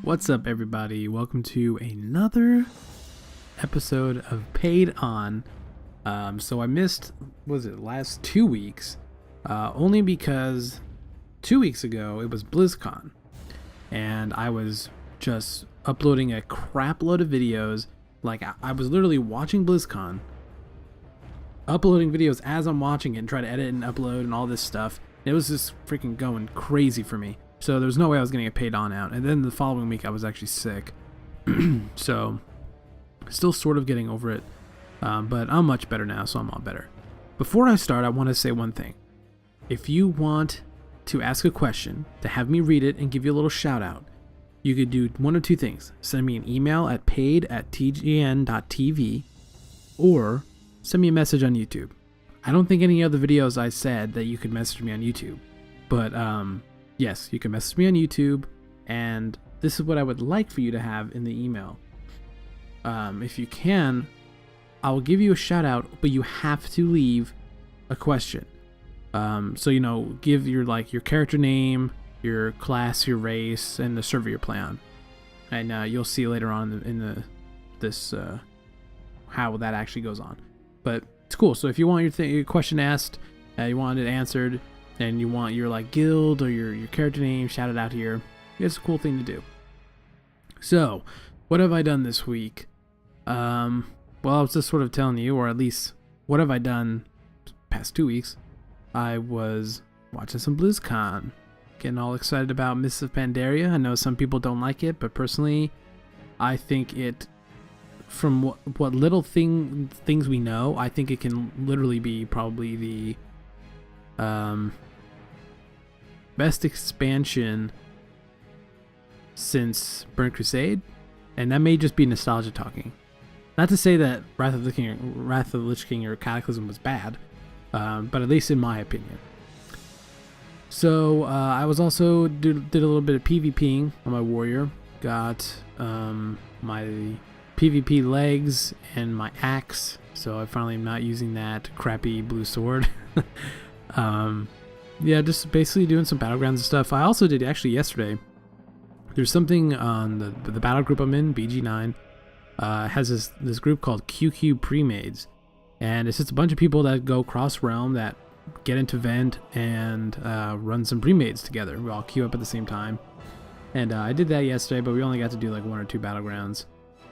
What's up, everybody? Welcome to another episode of Paiid on. So I missed, last 2 weeks, only because 2 weeks ago it was BlizzCon, and I was just uploading a crap load of videos. Like, I was literally watching BlizzCon, uploading videos as I'm watching it, and trying to edit and upload and all this stuff. It was just freaking going crazy for me. So there was no way I was going to get Paiid on out. And then the following week I was actually sick. So still sort of getting over it. But I'm much better now, so I'm all better. Before I start, I want to say one thing. If you want to ask a question, to have me read it and give you a little shout out, you could do one of two things. Send me an email at paid@tgn.tv or send me a message on YouTube. I don't think any other videos I said that you could message me on YouTube. But, yes, you can message me on YouTube, and this is what I would like for you to have in the email. If you can, I will give you a shout out, but you have to leave a question. So, give your character name, your class, your race, and the server you're playing on. And you'll see later on in this how that actually goes on. But it's cool. So if you want your question asked, you want it answered, and you want your guild or your character name shouted out here, it's a cool thing to do. So, what have I done this week? Well, I was just sort of telling you, or at least, what have I done past 2 weeks? I was watching some BlizzCon, getting all excited about Mists of Pandaria. I know some people don't like it, but personally, I think it, from what little things we know, I think it can literally be probably the best expansion since Burnt Crusade, and that may just be nostalgia talking. Not to say that Wrath of the Lich King or Cataclysm was bad, but at least in my opinion. So I was also did a little bit of PvPing on my warrior. Got my PvP legs and my axe, so I finally am not using that crappy blue sword. Yeah, just basically doing some battlegrounds and stuff. I also did actually yesterday. There's something on the battle group I'm in, BG9, has this group called QQ Premades, and it's just a bunch of people that go cross realm that get into Vent and run some premades together. We all queue up at the same time, and I did that yesterday, but we only got to do like 1 or 2 battlegrounds.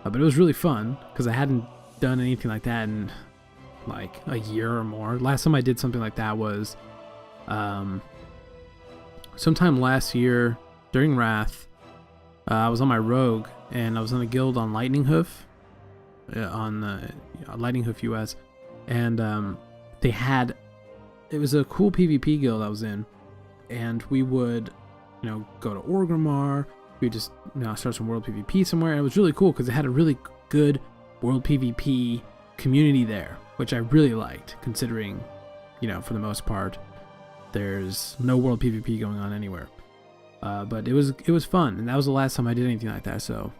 But it was really fun because I hadn't done anything like that in like a year or more. Last time I did something like that was sometime last year during Wrath. I was on my rogue and I was on a guild on Lightning Hoof, on Lightning Hoof US, and it was a cool PvP guild I was in, and we would go to Orgrimmar. We would just start some world PvP somewhere, and it was really cool because it had a really good world PvP community there, which I really liked, considering for the most part there's no world PvP going on anywhere. But it was fun, and that was the last time I did anything like that, so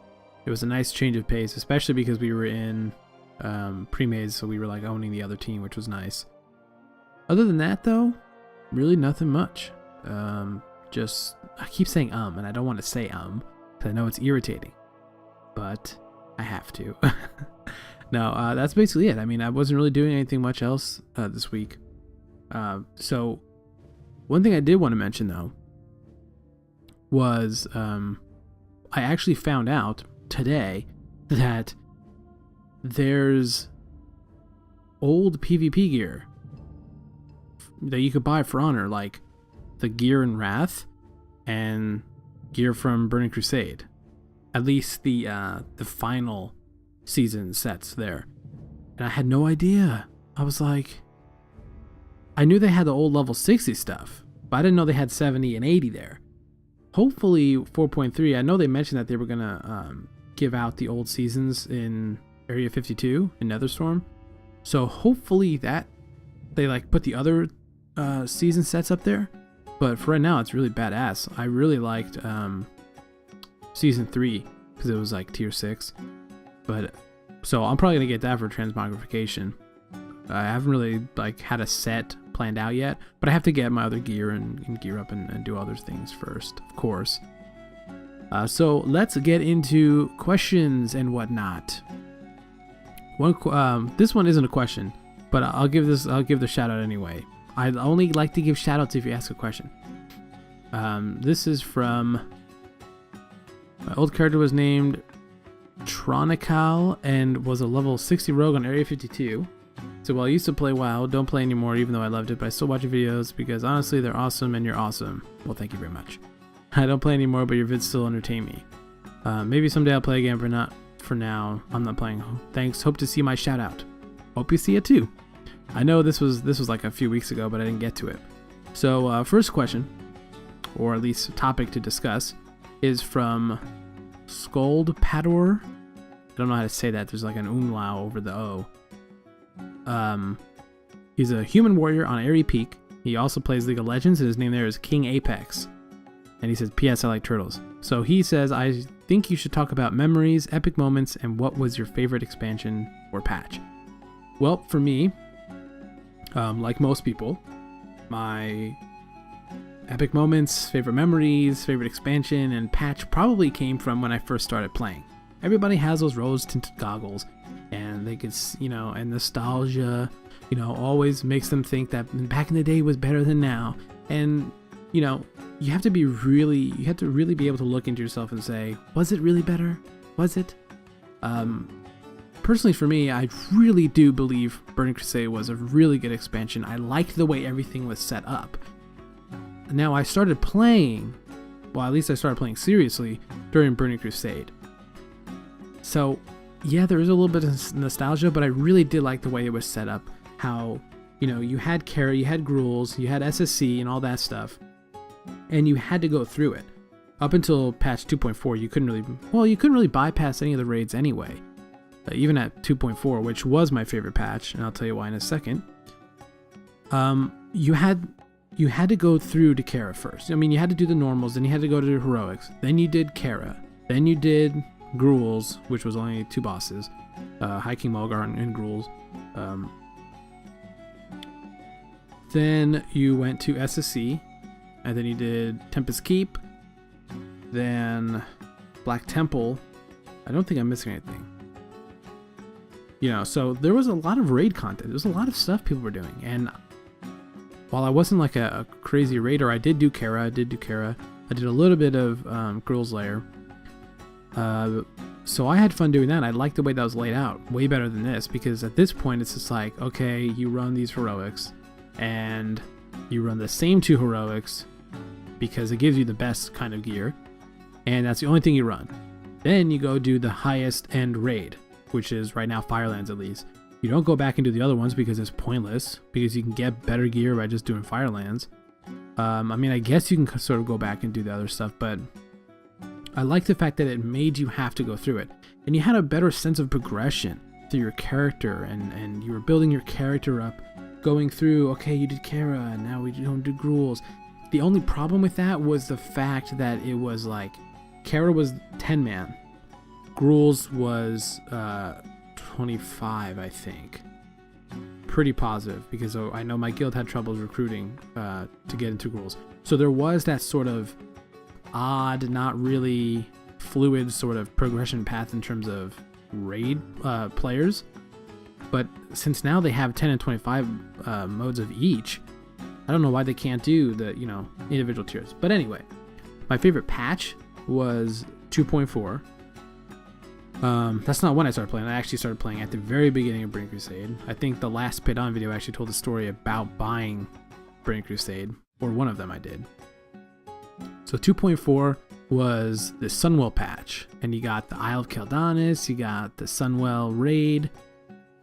it was a nice change of pace, especially because we were in premades, so we were owning the other team, which was nice. Other than that, though, really nothing much. Just, I keep saying and I don't want to say because I know it's irritating, but I have to. No, that's basically it. I mean, I wasn't really doing anything much else this week. So one thing I did want to mention, though, was I actually found out today that there's old PvP gear that you could buy for honor, like the gear in Wrath and gear from Burning Crusade. At least the final season sets there. And I had no idea. I was like, I knew they had the old level 60 stuff, but I didn't know they had 70 and 80 there. Hopefully 4.3, I know they mentioned that they were gonna give out the old seasons in Area 52 in Netherstorm. So hopefully that they put the other season sets up there. But for right now, it's really badass. I really liked season 3 because it was tier 6. But so I'm probably gonna get that for transmogrification. I haven't really had a set planned out yet, but I have to get my other gear and gear up and do other things first, of course. So let's get into questions and whatnot. This one isn't a question, but I'll give the shout out anyway. I only like to give shout outs if you ask a question. This is from, my old character was named Tronical and was a level 60 rogue on Area 52. So while I used to play WoW, don't play anymore even though I loved it, but I still watch your videos because honestly they're awesome and you're awesome. Well, thank you very much. I don't play anymore, but your vids still entertain me. Maybe someday I'll play again, but not for now. I'm not playing. Thanks. Hope to see my shout out. Hope you see it too. I know this was like a few weeks ago, but I didn't get to it. So first question, or at least topic to discuss, is from Scold Pador. I don't know how to say that. There's like an umlaut over the O. He's a human warrior on Airy Peak. He also plays League of Legends, and his name there is King Apex. And he says, P.S. I like turtles. So he says, I think you should talk about memories, epic moments, and what was your favorite expansion or patch. Well, for me, like most people, my epic moments, favorite memories, favorite expansion, and patch probably came from when I first started playing. Everybody has those rose-tinted goggles, and they could, and nostalgia, always makes them think that back in the day was better than now. And, you have to really be able to look into yourself and say, was it really better? Was it? Personally for me, I really do believe Burning Crusade was a really good expansion. I liked the way everything was set up. Now I started playing, well at least I started playing seriously during Burning Crusade. So yeah, there is a little bit of nostalgia, but I really did like the way it was set up. How, you had Kara, you had Gruuls, you had SSC and all that stuff. And you had to go through it. Up until patch 2.4, you couldn't really bypass any of the raids anyway. Even at 2.4, which was my favorite patch, and I'll tell you why in a second. You had to go through to Kara first. I mean, you had to do the normals, then you had to go to heroics, then you did Kara, then you did Gruuls, which was only 2 bosses, High King Mulgar and Gruuls. Then you went to SSC. And then you did Tempest Keep, then Black Temple. I don't think I'm missing anything. So there was a lot of raid content. There was a lot of stuff people were doing. And while I wasn't like a crazy raider, I did do Kara. I did a little bit of Gruul's Lair. So I had fun doing that. I liked the way that was laid out. Way better than this. Because at this point, it's just like, okay, you run these heroics. And you run the same 2 heroics because it gives you the best kind of gear, and that's the only thing you run. Then you go do the highest end raid, which is right now Firelands at least. You don't go back and do the other ones because it's pointless, because you can get better gear by just doing Firelands. I guess you can sort of go back and do the other stuff, but I like the fact that it made you have to go through it. And you had a better sense of progression through your character, and you were building your character up, going through, okay, you did Kara, and now we don't do Gruuls. The only problem with that was the fact that it was like, Kara was 10-man, Gruuls was 25, I think. Pretty positive, because I know my guild had troubles recruiting to get into Gruuls. So there was that sort of odd, not really fluid sort of progression path in terms of raid players. But since now they have 10 and 25 modes of each, I don't know why they can't do the, individual tiers. But anyway, my favorite patch was 2.4. That's not when I started playing. I actually started playing at the very beginning of Burning Crusade. I think the last Paiid On video actually told a story about buying Burning Crusade, or one of them I did. So 2.4 was the Sunwell patch, and you got the Isle of Keldanis, you got the Sunwell raid,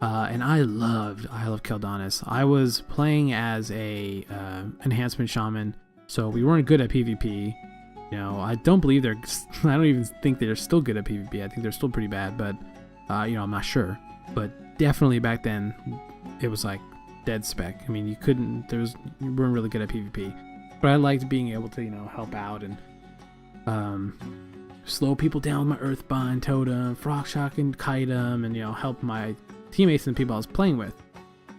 and I loved Isle of Keldanis. I was playing as a enhancement shaman, so we weren't good at PvP. I don't believe I don't even think they're still good at PvP. I think they're still pretty bad, but I'm not sure. But definitely back then, it was like dead spec. I mean, you weren't really good at PvP. But I liked being able to, help out and slow people down with my Earthbind, Totem, Frog Shock, and Kite 'em, and help my teammates and people I was playing with.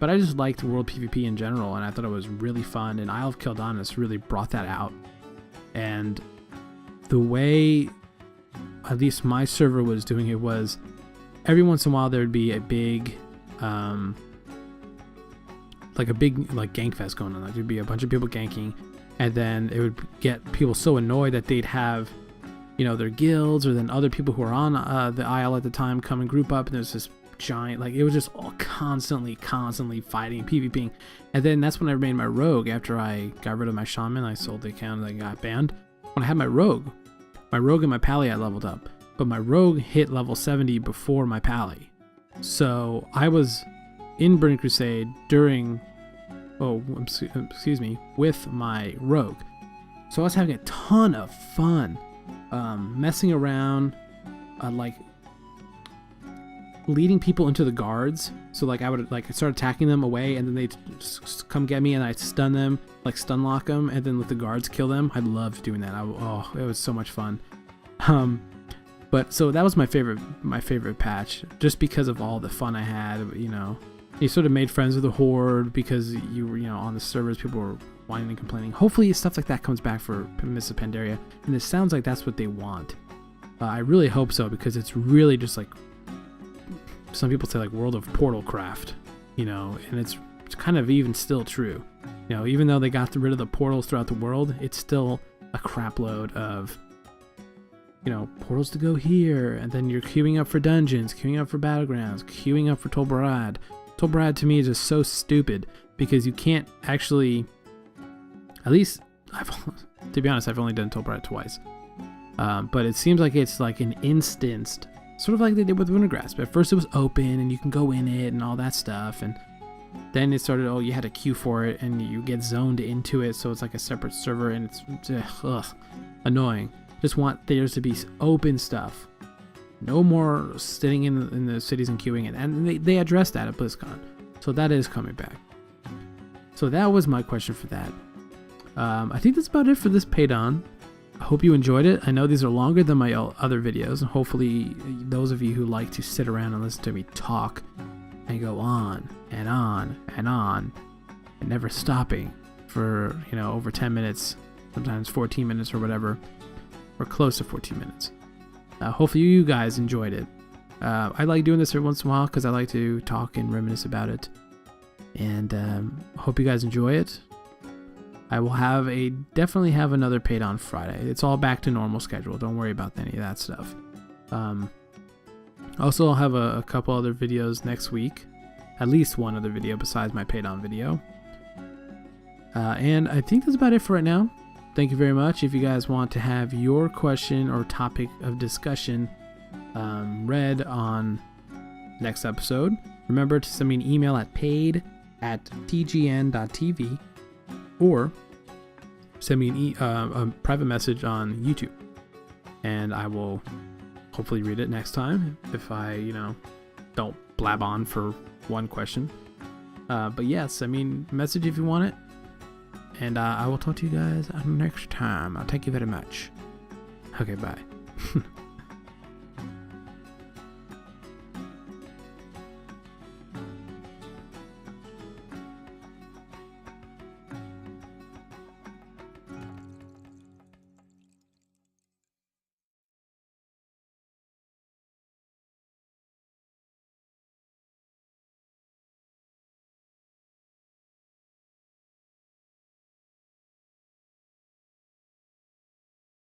But I just liked world PvP in general, and I thought it was really fun, and Isle of Keldanis really brought that out. And the way at least my server was doing it was every once in a while there would be a big like gank fest going on. Like there'd be a bunch of people ganking, and then it would get people so annoyed that they'd have, you know, their guilds or then other people who are on the isle at the time come and group up, and there's this giant, like, it was just all constantly fighting, PvPing. And then that's when I made my rogue. After I got rid of my shaman, I sold the account and I got banned. When I had my rogue and my pally I leveled up, but my rogue hit level 70 before my pally. So I was in Burning Crusade during, with my rogue. So I was having a ton of fun messing around, like leading people into the guards. So like I would like start attacking them away, and then they'd come get me, and I'd stun them, like stun lock them, and then let the guards kill them. I loved doing that. It was so much fun. But so that was my favorite patch, just because of all the fun I had. You know, you sort of made friends with the horde because you were, you know, on the servers, people were whining and complaining. Hopefully stuff like that comes back for Mists of Pandaria, and it sounds like that's what they want. I really hope so, because it's really just like, some people say, like World of Portal craft, you know, and it's kind of even still true. You know, even though they got rid of the portals throughout the world, it's still a crap load of, you know, portals to go here, and then you're queuing up for dungeons, queuing up for battlegrounds, queuing up for Tol Barad. Tol Barad to me is just so stupid, because you can't actually, at least to be honest, I've only done Tol Barad twice, but it seems like it's like an instanced, sort of like they did with Wintergrasp. At first it was open and you can go in it and all that stuff, and then it started, you had to queue for it and you get zoned into it, so it's like a separate server, and it's annoying. Just want theirs to be open stuff. No more sitting in the cities and queuing it. And they addressed that at BlizzCon, so that is coming back. So that was my question for that. I think that's about it for this Paiid. I hope you enjoyed it. I know these are longer than my other videos, and hopefully those of you who like to sit around and listen to me talk and go on and on and on and never stopping for, you know, over 10 minutes, sometimes 14 minutes or whatever, or close to 14 minutes. Hopefully you guys enjoyed it. I like doing this every once in a while because I like to talk and reminisce about it, and hope you guys enjoy it. I will definitely have another Paiid on Friday. It's all back to normal schedule. Don't worry about any of that stuff. Also, I'll have a couple other videos next week. At least one other video besides my Paiid video. And I think that's about it for right now. Thank you very much. If you guys want to have your question or topic of discussion read on next episode, remember to send me an email at paid@tgn.tv, or send me a private message on YouTube, and I will hopefully read it next time if I, you know, don't blab on for one question. But yes, I mean, message if you want it, and I will talk to you guys next time. Thank you very much. Okay, bye.